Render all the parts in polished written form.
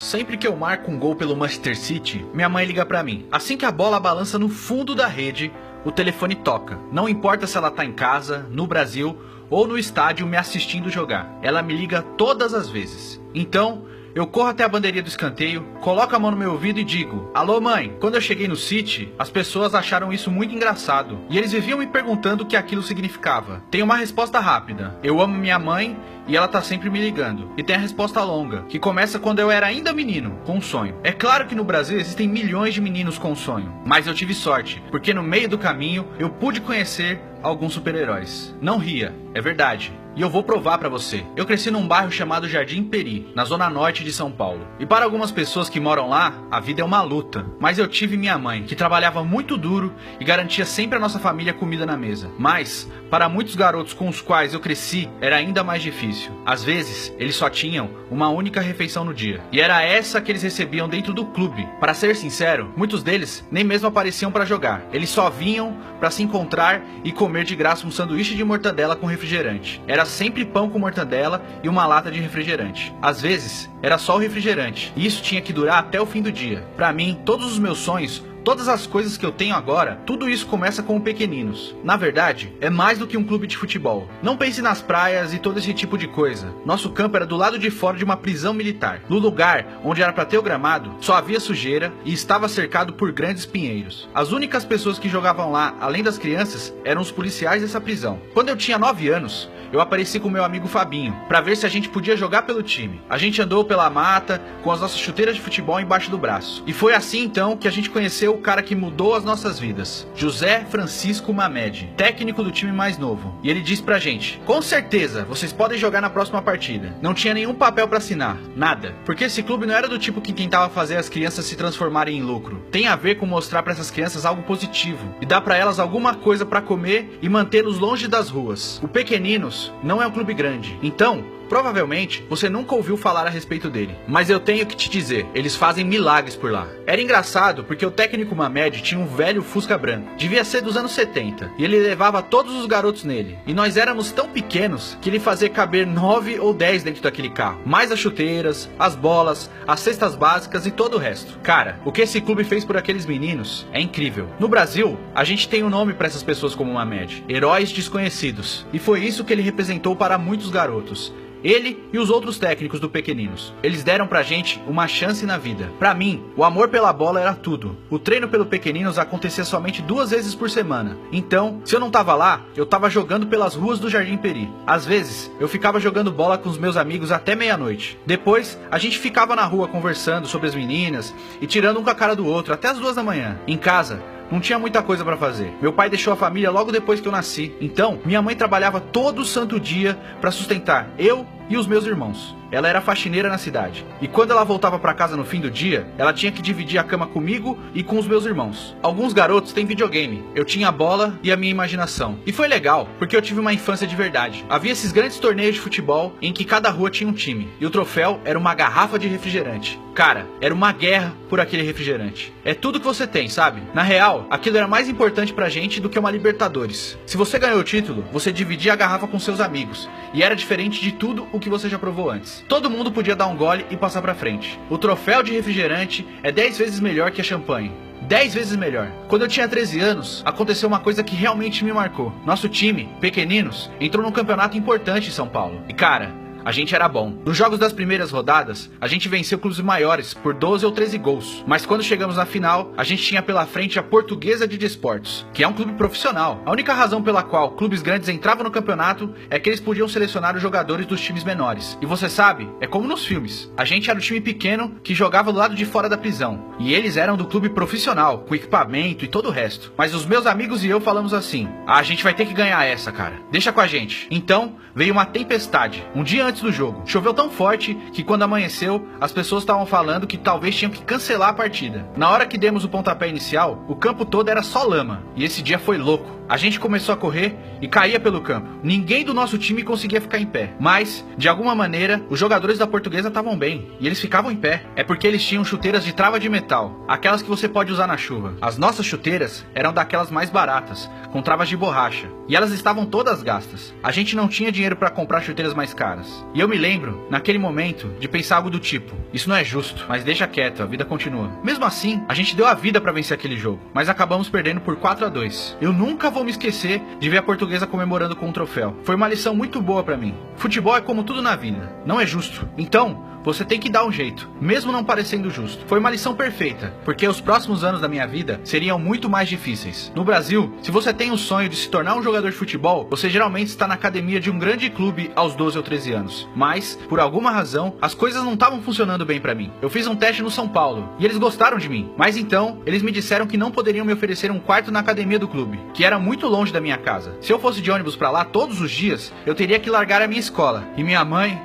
Sempre que eu marco um gol pelo Manchester City, minha mãe liga pra mim. Assim que a bola balança no fundo da rede, o telefone toca. Não importa se ela tá em casa, no Brasil ou no estádio me assistindo jogar. Ela me liga todas as vezes. Então, eu corro até a bandeirinha do escanteio, coloco a mão no meu ouvido e digo: alô mãe. Quando eu cheguei no City, as pessoas acharam isso muito engraçado e eles viviam me perguntando o que aquilo significava. Tem uma resposta rápida: eu amo minha mãe e ela tá sempre me ligando. E tem a resposta longa, que começa quando eu era ainda menino, com um sonho. É claro que no Brasil existem milhões de meninos com sonho, mas eu tive sorte, porque no meio do caminho eu pude conhecer alguns super-heróis. Não ria, é verdade. E eu vou provar pra você. Eu cresci num bairro chamado Jardim Peri, na zona norte de São Paulo. E para algumas pessoas que moram lá, a vida é uma luta. Mas eu tive minha mãe, que trabalhava muito duro e garantia sempre a nossa família comida na mesa. Mas, para muitos garotos com os quais eu cresci, era ainda mais difícil. Às vezes, eles só tinham uma única refeição no dia. E era essa que eles recebiam dentro do clube. Para ser sincero, muitos deles nem mesmo apareciam para jogar. Eles só vinham para se encontrar e comer de graça um sanduíche de mortadela com refrigerante. Era sempre pão com mortadela e uma lata de refrigerante. Às vezes, era só o refrigerante. E isso tinha que durar até o fim do dia. Para mim, todos os meus sonhos, todas as coisas que eu tenho agora, tudo isso começa com o Pequeninos. Na verdade, é mais do que um clube de futebol. Não pense nas praias e todo esse tipo de coisa. Nosso campo era do lado de fora de uma prisão militar. No lugar onde era para ter o gramado, só havia sujeira e estava cercado por grandes pinheiros. As únicas pessoas que jogavam lá, além das crianças, eram os policiais dessa prisão. Quando eu tinha 9 anos, eu apareci com meu amigo Fabinho, para ver se a gente podia jogar pelo time. A gente andou pela mata, com as nossas chuteiras de futebol embaixo do braço. E foi assim então que a gente conheceu o cara que mudou as nossas vidas, José Francisco Mamed, técnico do time mais novo. E ele disse pra gente: com certeza, vocês podem jogar na próxima partida. Não tinha nenhum papel pra assinar, nada. Porque esse clube não era do tipo que tentava fazer as crianças se transformarem em lucro. Tem a ver com mostrar pra essas crianças algo positivo e dar pra elas alguma coisa pra comer e mantê-los longe das ruas. O Pequeninos não é um clube grande, então provavelmente você nunca ouviu falar a respeito dele. Mas eu tenho que te dizer, eles fazem milagres por lá. Era engraçado porque o técnico Mamed tinha um velho Fusca branco, devia ser dos anos 70, e ele levava todos os garotos nele. E nós éramos tão pequenos que ele fazia caber 9 ou 10 dentro daquele carro, mais as chuteiras, as bolas, as cestas básicas e todo o resto. Cara, o que esse clube fez por aqueles meninos é incrível. No Brasil, a gente tem um nome para essas pessoas como Mamed: heróis desconhecidos. E foi isso que ele representou para muitos garotos. Ele e os outros técnicos do Pequeninos. Eles deram pra gente uma chance na vida. Pra mim, o amor pela bola era tudo. O treino pelo Pequeninos acontecia somente 2 vezes por semana. Então, se eu não tava lá, eu tava jogando pelas ruas do Jardim Peri. Às vezes, eu ficava jogando bola com os meus amigos até meia-noite. Depois, a gente ficava na rua conversando sobre as meninas e tirando um com a cara do outro até as 2 da manhã. Em casa, não tinha muita coisa pra fazer. Meu pai deixou a família logo depois que eu nasci. Então, minha mãe trabalhava todo santo dia pra sustentar eu e os meus irmãos. Ela era faxineira na cidade. E quando ela voltava pra casa no fim do dia, ela tinha que dividir a cama comigo e com os meus irmãos. Alguns garotos têm videogame. Eu tinha a bola e a minha imaginação. E foi legal, porque eu tive uma infância de verdade. Havia esses grandes torneios de futebol em que cada rua tinha um time. E o troféu era uma garrafa de refrigerante. Cara, era uma guerra por aquele refrigerante. É tudo que você tem, sabe? Na real, aquilo era mais importante pra gente do que uma Libertadores. Se você ganhou o título, você dividia a garrafa com seus amigos. E era diferente de tudo o que você já provou antes. Todo mundo podia dar um gole e passar pra frente. O troféu de refrigerante é 10 vezes melhor que a champanhe. 10 vezes melhor. Quando eu tinha 13 anos, aconteceu uma coisa que realmente me marcou. Nosso time, Pequeninos, entrou num campeonato importante em São Paulo. E cara, a gente era bom. Nos jogos das primeiras rodadas, a gente venceu clubes maiores por 12 ou 13 gols. Mas quando chegamos na final, a gente tinha pela frente a Portuguesa de Desportos, que é um clube profissional. A única razão pela qual clubes grandes entravam no campeonato é que eles podiam selecionar os jogadores dos times menores. E você sabe, é como nos filmes. A gente era o time pequeno que jogava do lado de fora da prisão. E eles eram do clube profissional, com equipamento e todo o resto. Mas os meus amigos e eu falamos assim: a gente vai ter que ganhar essa, cara. Deixa com a gente. Então, veio uma tempestade. Um dia antes do jogo, choveu tão forte que quando amanheceu, as pessoas estavam falando que talvez tinham que cancelar a partida. Na hora que demos o pontapé inicial, o campo todo era só lama, e esse dia foi louco. A gente começou a correr e caía pelo campo. Ninguém do nosso time conseguia ficar em pé. Mas, de alguma maneira, os jogadores da Portuguesa estavam bem. E eles ficavam em pé. É porque eles tinham chuteiras de trava de metal. Aquelas que você pode usar na chuva. As nossas chuteiras eram daquelas mais baratas, com travas de borracha. E elas estavam todas gastas. A gente não tinha dinheiro para comprar chuteiras mais caras. E eu me lembro, naquele momento, de pensar algo do tipo: isso não é justo, mas deixa quieto, a vida continua. Mesmo assim, a gente deu a vida para vencer aquele jogo, mas acabamos perdendo por 4-2. Eu nunca vou me esquecer de ver a Portuguesa comemorando com um troféu. Foi uma lição muito boa para mim. Futebol é como tudo na vida, não é justo. Então, você tem que dar um jeito, mesmo não parecendo justo. Foi uma lição perfeita, porque os próximos anos da minha vida seriam muito mais difíceis. No Brasil, se você tem o sonho de se tornar um jogador de futebol, você geralmente está na academia de um grande clube aos 12 ou 13 anos. Mas, por alguma razão, as coisas não estavam funcionando bem pra mim. Eu fiz um teste no São Paulo, e eles gostaram de mim. Mas então, eles me disseram que não poderiam me oferecer um quarto na academia do clube, que era muito longe da minha casa. Se eu fosse de ônibus pra lá todos os dias, eu teria que largar a minha escola. E minha mãe,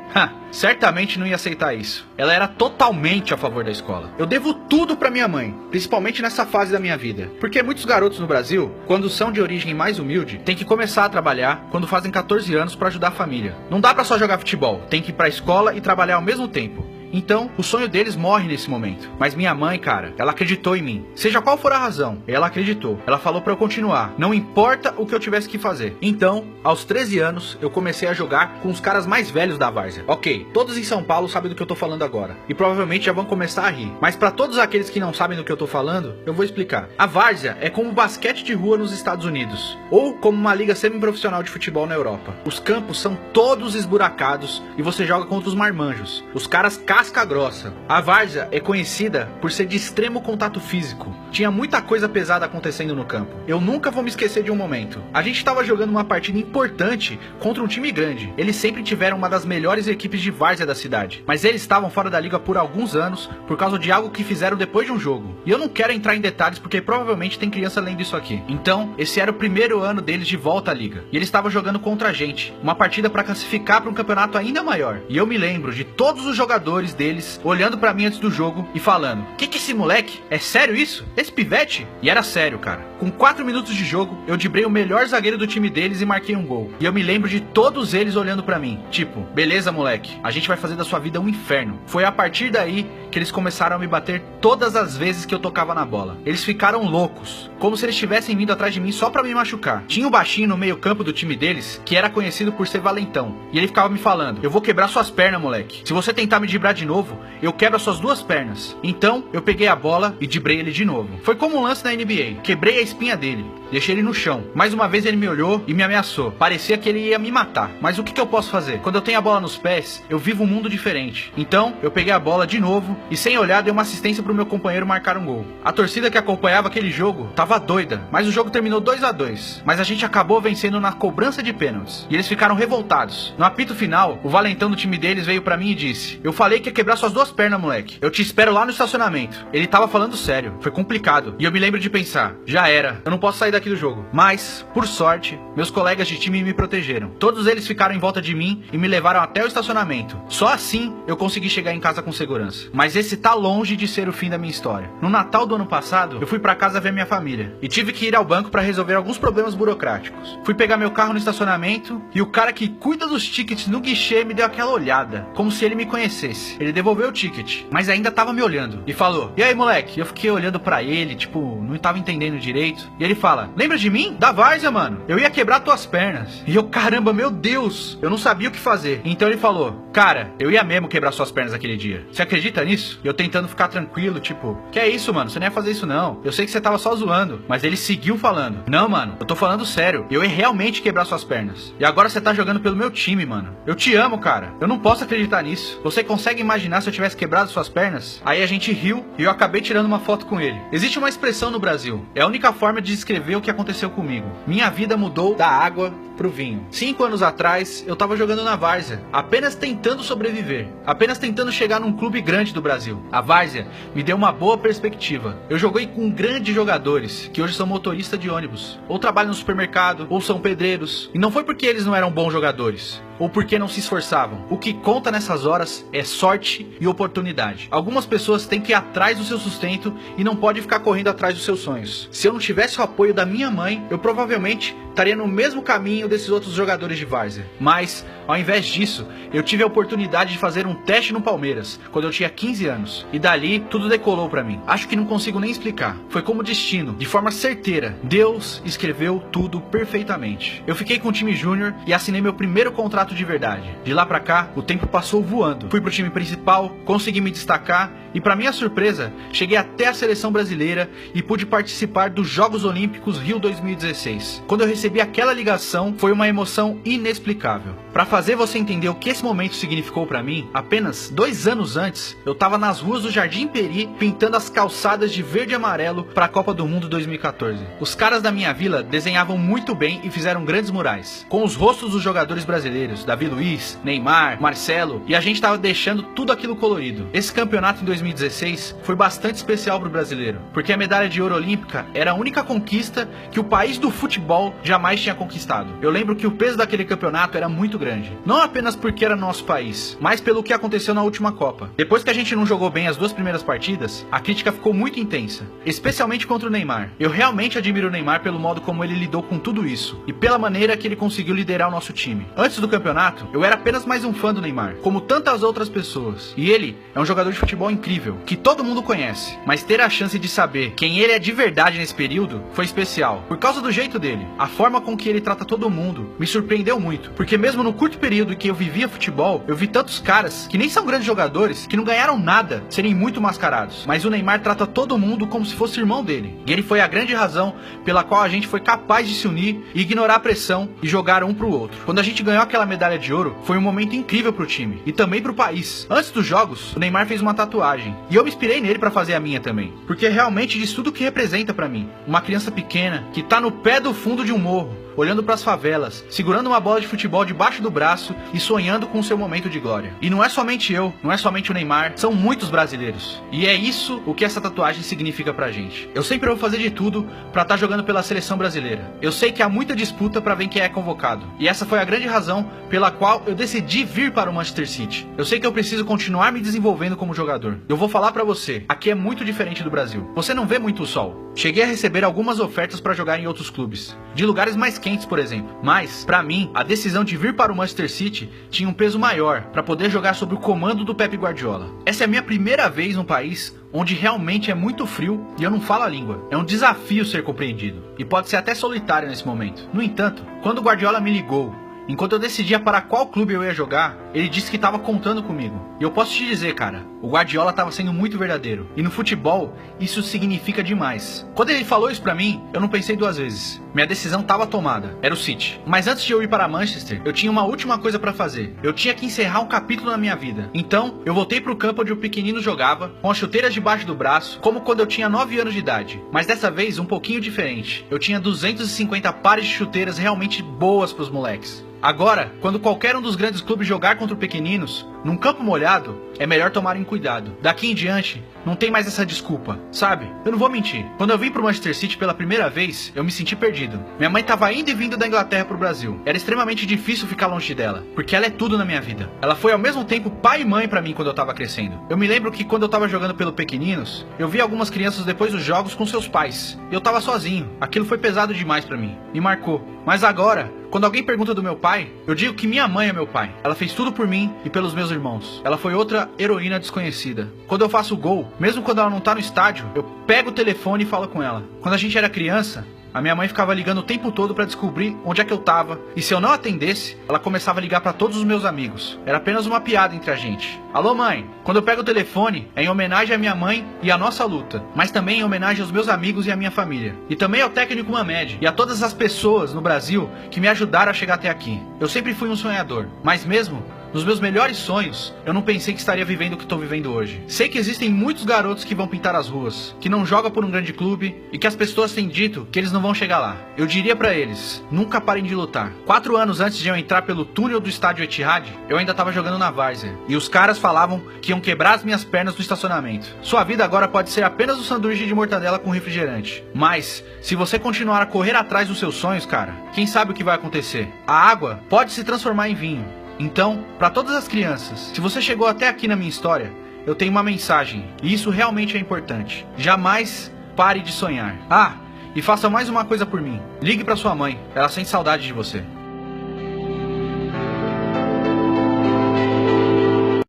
certamente não ia aceitar isso. Ela era totalmente a favor da escola. Eu devo tudo pra minha mãe, principalmente nessa fase da minha vida. Porque muitos garotos no Brasil, quando são de origem mais humilde, têm que começar a trabalhar quando fazem 14 anos pra ajudar a família. Não dá pra só jogar futebol, tem que ir pra escola e trabalhar ao mesmo tempo. Então, o sonho deles morre nesse momento. Mas minha mãe, cara, ela acreditou em mim. Seja qual for a razão, ela acreditou. Ela falou pra eu continuar, não importa o que eu tivesse que fazer. Então, aos 13 anos, eu comecei a jogar com os caras mais velhos da várzea. Ok, todos em São Paulo sabem do que eu tô falando agora. E provavelmente já vão começar a rir. Mas pra todos aqueles que não sabem do que eu tô falando, eu vou explicar. A várzea é como basquete de rua nos Estados Unidos. Ou como uma liga semi-profissional de futebol na Europa. Os campos são todos esburacados e você joga contra os marmanjos. Os caras casca grossa. A várzea é conhecida por ser de extremo contato físico. Tinha muita coisa pesada acontecendo no campo. Eu nunca vou me esquecer de um momento. A gente estava jogando uma partida importante contra um time grande. Eles sempre tiveram uma das melhores equipes de várzea da cidade. Mas eles estavam fora da liga por alguns anos por causa de algo que fizeram depois de um jogo. E eu não quero entrar em detalhes porque provavelmente tem criança lendo isso aqui. Então, esse era o primeiro ano deles de volta à liga. E eles estavam jogando contra a gente. Uma partida para classificar para um campeonato ainda maior. E eu me lembro de todos os jogadores deles olhando pra mim antes do jogo e falando: que esse moleque? É sério isso? Esse pivete? E era sério, cara. Com 4 minutos de jogo, eu driblei o melhor zagueiro do time deles e marquei um gol. E eu me lembro de todos eles olhando pra mim, tipo: beleza, moleque, a gente vai fazer da sua vida um inferno. Foi a partir daí que eles começaram a me bater todas as vezes que eu tocava na bola. Eles ficaram loucos, como se eles tivessem vindo atrás de mim só pra me machucar. Tinha um baixinho no meio campo do time deles que era conhecido por ser valentão. E ele ficava me falando: eu vou quebrar suas pernas, moleque. Se você tentar me driblar de novo, eu quebro as suas 2 pernas. Então, eu peguei a bola e driblei ele de novo. Foi como um lance na NBA. Quebrei a espinha dele, deixei ele no chão. Mais uma vez ele me olhou e me ameaçou. Parecia que ele ia me matar. Mas o que eu posso fazer? Quando eu tenho a bola nos pés, eu vivo um mundo diferente. Então, eu peguei a bola de novo e sem olhar dei uma assistência pro meu companheiro marcar um gol. A torcida que acompanhava aquele jogo tava doida, mas o jogo terminou 2-2. Mas a gente acabou vencendo na cobrança de pênaltis. E eles ficaram revoltados. No apito final, o valentão do time deles veio pra mim e disse: eu falei que ia quebrar suas 2 pernas, moleque. Eu te espero lá no estacionamento. Ele tava falando sério. Foi complicado. E eu me lembro de pensar: já era. Eu não posso sair daqui do jogo. Mas, por sorte, meus colegas de time me protegeram. Todos eles ficaram em volta de mim e me levaram até o estacionamento. Só assim eu consegui chegar em casa com segurança. Mas esse tá longe de ser o fim da minha história. No Natal do ano passado, eu fui pra casa ver minha família. E tive que ir ao banco pra resolver alguns problemas burocráticos. Fui pegar meu carro no estacionamento e o cara que cuida dos tickets no guichê me deu aquela olhada, como se ele me conhecesse. Ele devolveu o ticket, mas ainda tava me olhando. E falou: e aí, moleque? E eu fiquei olhando pra ele, tipo, não tava entendendo direito. E ele fala: lembra de mim? Da várzea, mano. Eu ia quebrar tuas pernas. E eu, caramba, meu Deus. Eu não sabia o que fazer. Então ele falou: cara, eu ia mesmo quebrar suas pernas aquele dia. Você acredita nisso? E eu tentando ficar tranquilo, tipo: que é isso, mano? Você não ia fazer isso não. Eu sei que você tava só zoando. Mas ele seguiu falando: não, mano, eu tô falando sério. Eu ia realmente quebrar suas pernas. E agora você tá jogando pelo meu time, mano. Eu te amo, cara. Eu não posso acreditar nisso. Você consegue imaginar se eu tivesse quebrado suas pernas? Aí a gente riu e eu acabei tirando uma foto com ele. Existe uma expressão no Brasil. É a única forma de descrever o que aconteceu comigo. Minha vida mudou da água pro vinho. 5 anos atrás, eu tava jogando na várzea, apenas tentando sobreviver, apenas tentando chegar num clube grande do Brasil. A várzea me deu uma boa perspectiva. Eu joguei com grandes jogadores, que hoje são motoristas de ônibus, ou trabalham no supermercado, ou são pedreiros. E não foi porque eles não eram bons jogadores. ou porque não se esforçavam. O que conta nessas horas é sorte e oportunidade. Algumas pessoas têm que ir atrás do seu sustento e não pode ficar correndo atrás dos seus sonhos. Se eu não tivesse o apoio da minha mãe, eu provavelmente estaria no mesmo caminho desses outros jogadores de várzea. Mas, ao invés disso, eu tive a oportunidade de fazer um teste no Palmeiras, quando eu tinha 15 anos. E dali, tudo decolou pra mim. Acho que não consigo nem explicar. Foi como destino, de forma certeira. Deus escreveu tudo perfeitamente. Eu fiquei com o time júnior e assinei meu primeiro contrato de verdade. De lá pra cá, o tempo passou voando. Fui pro time principal, consegui me destacar e, pra minha surpresa, cheguei até a seleção brasileira e pude participar dos Jogos Olímpicos Rio 2016. Quando eu recebi aquela ligação, foi uma emoção inexplicável. Pra fazer você entender o que esse momento significou pra mim, apenas 2 anos antes, eu tava nas ruas do Jardim Peri pintando as calçadas de verde e amarelo pra Copa do Mundo 2014. Os caras da minha vila desenhavam muito bem e fizeram grandes murais, com os rostos dos jogadores brasileiros, Davi Luiz, Neymar, Marcelo, e a gente tava deixando tudo aquilo colorido. Esse campeonato em 2016 foi bastante especial pro brasileiro, porque a medalha de ouro olímpica era a única conquista que o país do futebol jamais tinha conquistado. Eu lembro que o peso daquele campeonato era muito grande, não apenas porque era nosso país, mas pelo que aconteceu na última Copa. Depois que a gente não jogou bem as 2 primeiras partidas, a crítica ficou muito intensa, especialmente contra o Neymar. Eu realmente admiro o Neymar pelo modo como ele lidou com tudo isso, e pela maneira que ele conseguiu liderar o nosso time. Antes do campeonato, eu era apenas mais um fã do Neymar, como tantas outras pessoas, e ele é um jogador de futebol incrível, que todo mundo conhece, mas ter a chance de saber quem ele é de verdade nesse período foi especial, por causa do jeito dele. A forma com que ele trata todo mundo me surpreendeu muito, porque mesmo no curto período em que eu vivia futebol, eu vi tantos caras que nem são grandes jogadores, que não ganharam nada, serem muito mascarados, mas o Neymar trata todo mundo como se fosse irmão dele, e ele foi a grande razão pela qual a gente foi capaz de se unir e ignorar a pressão e jogar um pro outro. Quando a gente ganhou aquela medalha de ouro, foi um momento incrível pro time e também pro país. Antes dos jogos, o Neymar fez uma tatuagem e eu me inspirei nele pra fazer a minha também, porque realmente diz tudo o que representa pra mim. Uma criança pequena que tá no pé do fundo de um morro, olhando pras favelas, segurando uma bola de futebol debaixo do braço e sonhando com o seu momento de glória. E não é somente eu, não é somente o Neymar, são muitos brasileiros. E é isso o que essa tatuagem significa pra gente. Eu sempre vou fazer de tudo pra estar jogando pela seleção brasileira. Eu sei que há muita disputa pra ver quem é convocado. E essa foi a grande razão pela qual eu decidi vir para o Manchester City. Eu sei que eu preciso continuar me desenvolvendo como jogador. Eu vou falar pra você, aqui é muito diferente do Brasil. Você não vê muito o sol. Cheguei a receber algumas ofertas pra jogar em outros clubes, de lugares mais quentes, por exemplo. Mas, pra mim, a decisão de vir para o Manchester City tinha um peso maior pra poder jogar sob o comando do Pep Guardiola. Essa é a minha primeira vez num país onde realmente é muito frio e eu não falo a língua. É um desafio ser compreendido e pode ser até solitário nesse momento. No entanto, quando o Guardiola me ligou, enquanto eu decidia para qual clube eu ia jogar, ele disse que estava contando comigo. E eu posso te dizer, cara, o Guardiola estava sendo muito verdadeiro. E no futebol, isso significa demais. Quando ele falou isso pra mim, eu não pensei 2 vezes. Minha decisão estava tomada. Era o City. Mas antes de eu ir para Manchester, eu tinha uma última coisa para fazer. Eu tinha que encerrar um capítulo na minha vida. Então, eu voltei pro campo onde o pequenino jogava, com as chuteiras debaixo do braço, como quando eu tinha 9 anos de idade. Mas dessa vez, um pouquinho diferente. Eu tinha 250 pares de chuteiras realmente boas pros moleques. Agora, quando qualquer um dos grandes clubes jogar contra pequeninos, num campo molhado, é melhor tomarem cuidado. Daqui em diante, não tem mais essa desculpa, sabe? Eu não vou mentir. Quando eu vim pro Manchester City pela primeira vez, eu me senti perdido. Minha mãe tava indo e vindo da Inglaterra pro Brasil. Era extremamente difícil ficar longe dela, porque ela é tudo na minha vida. Ela foi ao mesmo tempo pai e mãe pra mim quando eu tava crescendo. Eu me lembro que quando eu tava jogando pelo pequeninos, eu vi algumas crianças depois dos jogos com seus pais. E eu tava sozinho. Aquilo foi pesado demais pra mim. Me marcou. Mas agora, quando alguém pergunta do meu pai, eu digo que minha mãe é meu pai. Ela fez tudo por mim e pelos meus irmãos. Ela foi outra heroína desconhecida. Quando eu faço gol, mesmo quando ela não tá no estádio, eu pego o telefone e falo com ela. Quando a gente era criança, a minha mãe ficava ligando o tempo todo pra descobrir onde é que eu tava. E se eu não atendesse, ela começava a ligar pra todos os meus amigos. Era apenas uma piada entre a gente. Alô, mãe? Quando eu pego o telefone, é em homenagem à minha mãe e à nossa luta. Mas também em homenagem aos meus amigos e à minha família. E também ao técnico Mamed e a todas as pessoas no Brasil que me ajudaram a chegar até aqui. Eu sempre fui um sonhador. Mas mesmo nos meus melhores sonhos, eu não pensei que estaria vivendo o que estou vivendo hoje. Sei que existem muitos garotos que vão pintar as ruas, que não jogam por um grande clube e que as pessoas têm dito que eles não vão chegar lá. Eu diria pra eles, nunca parem de lutar. 4 anos antes de eu entrar pelo túnel do estádio Etihad, eu ainda estava jogando na várzea. E os caras falavam que iam quebrar as minhas pernas no estacionamento. Sua vida agora pode ser apenas um sanduíche de mortadela com refrigerante. Mas, se você continuar a correr atrás dos seus sonhos, cara, quem sabe o que vai acontecer? A água pode se transformar em vinho. Então, para todas as crianças, se você chegou até aqui na minha história, eu tenho uma mensagem, e isso realmente é importante. Jamais pare de sonhar. Ah, e faça mais uma coisa por mim. Ligue para sua mãe, ela sente saudade de você.